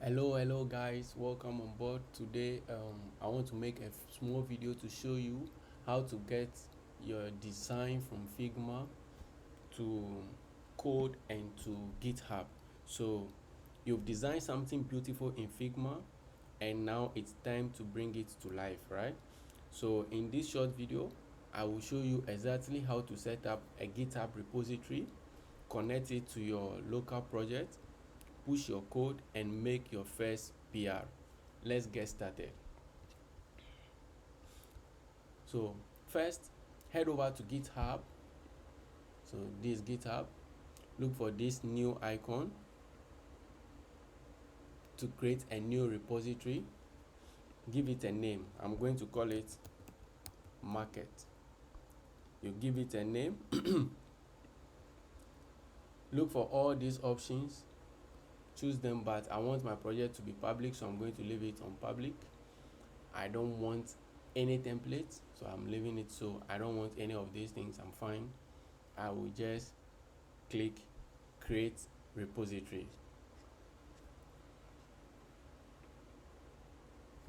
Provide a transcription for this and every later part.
Hello guys, welcome on board. Today I want to make a small video to show you how to get your design from Figma to code and to GitHub. So you've designed something beautiful in Figma and now it's time to bring it to life, right? So in this short video I will show you exactly how to set up a GitHub repository, connect it to your local project, push your code and make your first PR. Let's get started. So first, head over to GitHub. So this GitHub, look for this new icon to create a new repository. Give it a name. I'm going to call it market. You give it a name. Look for all these options, choose them, but I want my project to be public, so I'm going to leave it on public. I don't want any templates, so I'm leaving it. So I don't want any of these things. I'm fine. I will just click create repository.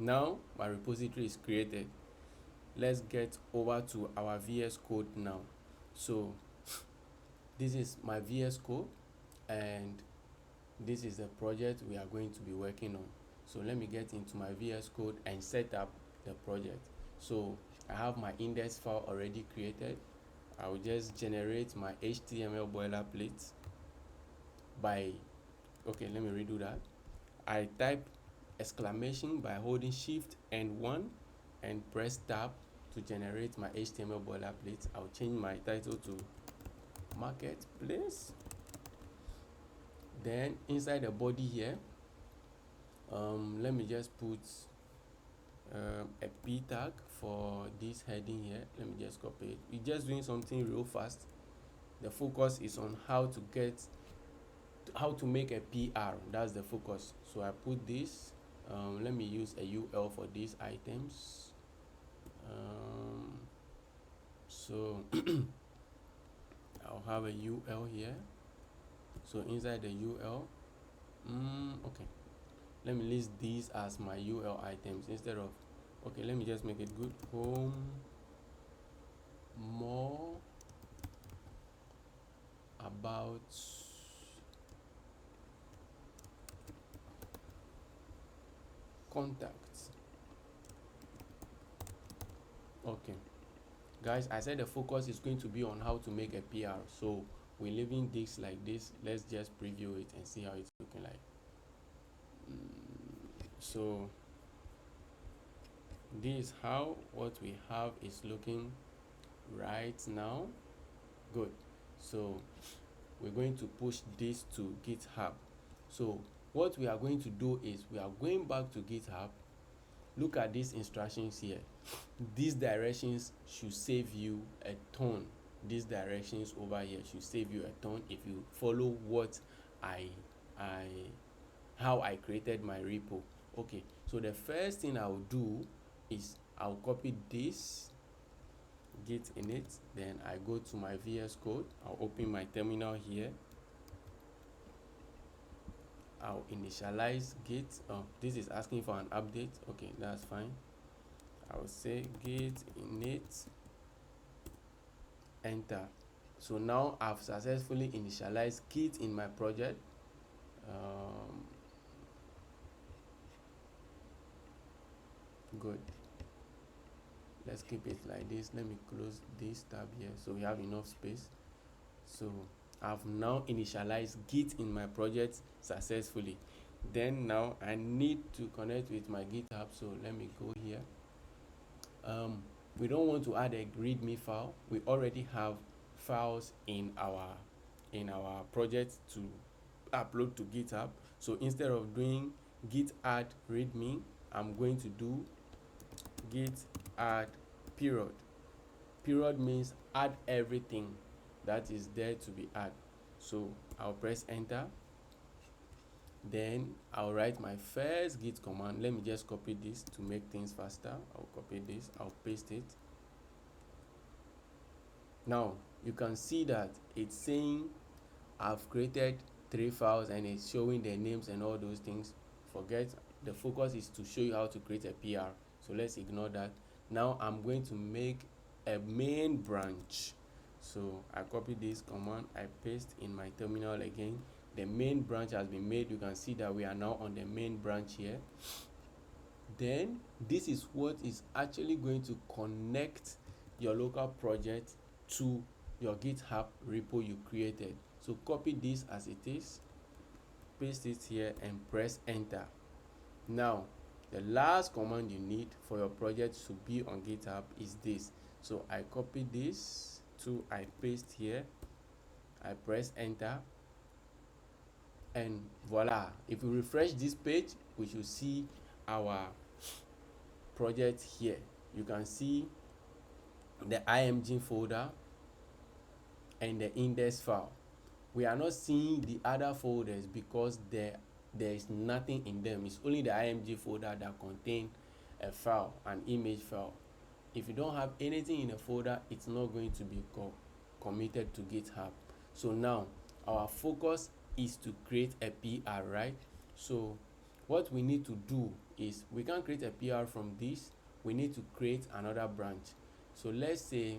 Now my repository is created. Let's get over to our VS Code now. So this is my VS Code and this is the project we are going to be working on. So let me get into my VS Code and set up the project. So I have my index file already created. I will just generate my HTML boilerplate by, okay, let me redo that. I type exclamation by holding shift and 1 and press tab to generate my HTML boilerplate. I'll change my title to marketplace. Then inside the body here, let me just put a p tag for this heading here. Let me just copy it. We're just doing something real fast. The focus is on how to make a PR. That's the focus. So I put this. Let me use a UL for these items. So I'll have a UL here. So inside the UL, okay, let me list these as my UL items instead of, okay, let me just make it good. Home, more about, contacts. Okay guys, I said the focus is going to be on how to make a PR, so we're leaving this like this. Let's just preview it and see how it's looking like. So this is how what we have is looking right now. Good. So we're going to push this to GitHub. So what we are going to do is we are going back to GitHub. Look at these instructions here. These directions should save you a ton. These directions over here should save you a ton if you follow what how I created my repo. Okay, so the first thing I'll do is I'll copy this, git init, then I go to my VS Code. I'll open my terminal here. I'll initialize git. Oh, this is asking for an update. Okay, that's fine. I'll say git init, enter. So now I've successfully initialized git in my project. Good. Let's keep it like this. Let me close this tab here so we have enough space. So I've now initialized git in my project successfully. Then now I need to connect with my GitHub, so let me go here. We don't want to add a readme file. We already have files in our project to upload to GitHub. So instead of doing git add readme, I'm going to do git add period. Period means add everything that is there to be added. So I'll press enter. Then I'll write my first git command. Let me just copy this to make things faster. I'll copy this, I'll paste it. Now you can see that it's saying I've created 3 files and it's showing their names and all those things. forget, the focus is to show you how to create a PR, so let's ignore that. Now I'm going to make a main branch. So I copy this command, I paste in my terminal again. The main branch has been made. You can see that we are now on the main branch here. Then this is what is actually going to connect your local project to your GitHub repo you created. So copy this as it is, paste it here and press enter. Now the last command you need for your project to be on GitHub is this. So I copy this to, I paste here, I press enter, and voila. If we refresh this page, we should see our project here. You can see the img folder and the index file. We are not seeing the other folders because there is nothing in them. It's only the img folder that contains a file, an image file. If you don't have anything in a folder, it's not going to be committed to GitHub. So now our focus is to create a PR, right? So what we need to do is, we can create a PR from this. We need to create another branch. So let's say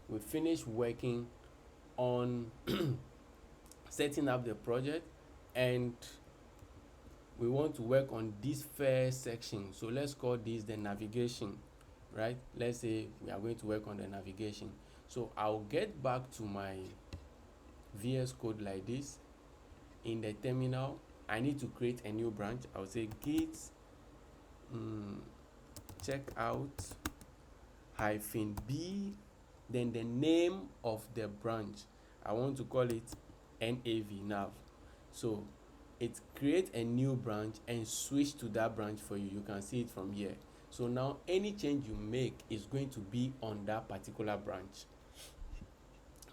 we finish working on setting up the project and we want to work on this first section. So let's call this the navigation, right? Let's say we are going to work on the navigation. So I'll get back to my VS Code like this. In the terminal, I need to create a new branch. I'll say git checkout -b, then the name of the branch. I want to call it nav. So it create a new branch and switch to that branch for you. You can see it from here. So now any change you make is going to be on that particular branch.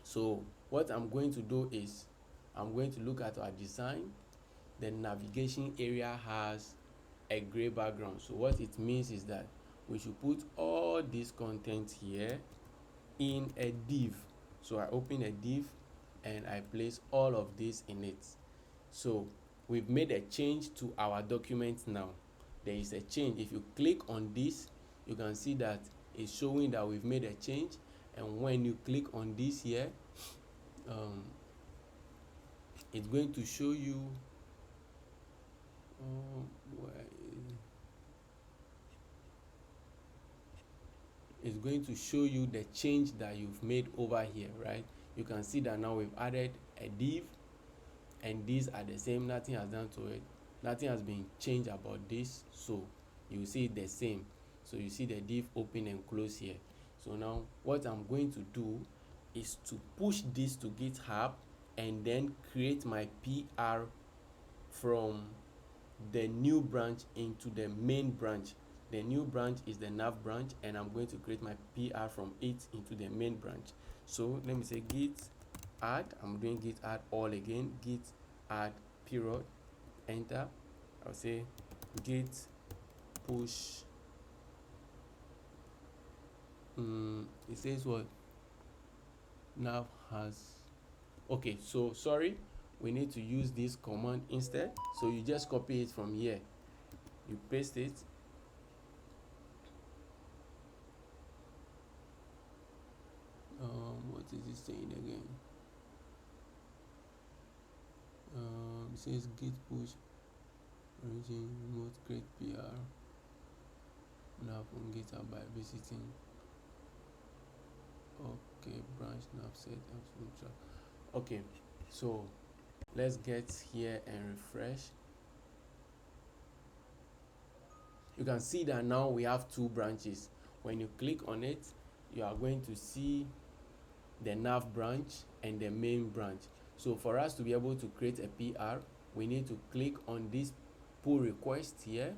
So what I'm going to do is, I'm going to look at our design. The navigation area has a gray background. So what it means is that we should put all this content here in a div. So I open a div and I place all of this in it. So we've made a change to our document now. There is a change. If you click on this, you can see that it's showing that we've made a change. And when you click on this here, it's going to show you it's going to show you the change that you've made over here, right? You can see that now we've added a div and these are the same. Nothing has done to it. Nothing has been changed about this. So you see the same. So you see the div open and close here. So now what I'm going to do is to push this to GitHub and then create my PR from the new branch into the main branch. The new branch is the nav branch, and I'm going to create my PR from it into the main branch. So let me say git add. I'm doing git add all again. Git add period, enter. I'll say git push. It says what? Nav has. Okay, so sorry, we need to use this command instead. So you just copy it from here, you paste it, what is it saying again? It says git push origin remote create PR now from GitHub by visiting. Okay, branch nav set absolute track. Okay, so let's get here and refresh. You can see that now we have two branches. When you click on it, you are going to see the nav branch and the main branch. So for us to be able to create a PR, we need to click on this pull request here.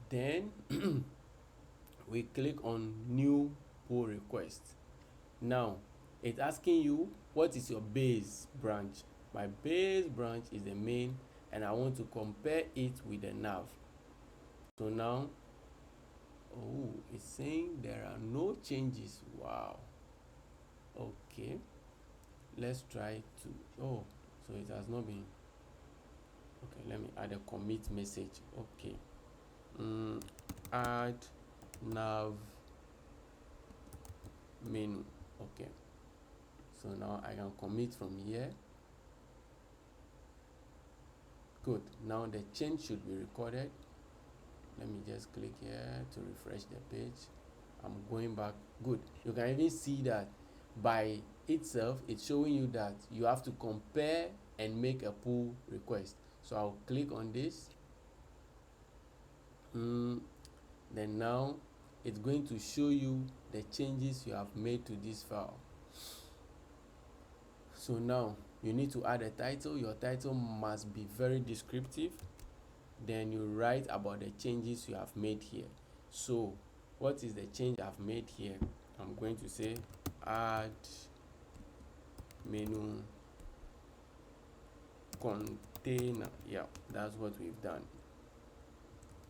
Then we click on new pull request. Now it's asking you, what is your base branch? My base branch is the main, and I want to compare it with the nav. So now, oh, it's saying there are no changes. Wow. Okay, let's try to, oh, so it has not been, Okay, let me add a commit message. Okay, add nav menu. Okay, so now I can commit from here. Good. Now the change should be recorded. Let me just click here to refresh the page. I'm going back. Good. You can even see that by itself it's showing you that you have to compare and make a pull request. So I'll click on this. Then now it's going to show you the changes you have made to this file. So now you need to add a title. Your title must be very descriptive. Then you write about the changes you have made here. So what is the change I've made here? I'm going to say add menu container. Yeah, that's what we've done.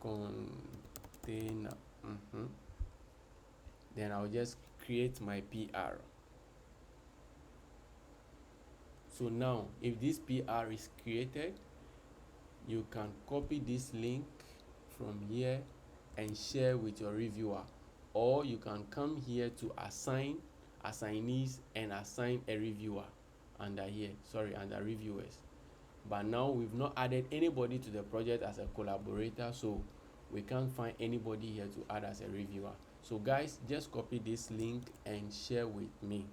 Container. Then I'll just create my PR. So now if this PR is created, you can copy this link from here and share with your reviewer, or you can come here to assign assignees and assign a reviewer under here, under reviewers. But now we've not added anybody to the project as a collaborator, so we can't find anybody here to add as a reviewer. So guys, just copy this link and share with me.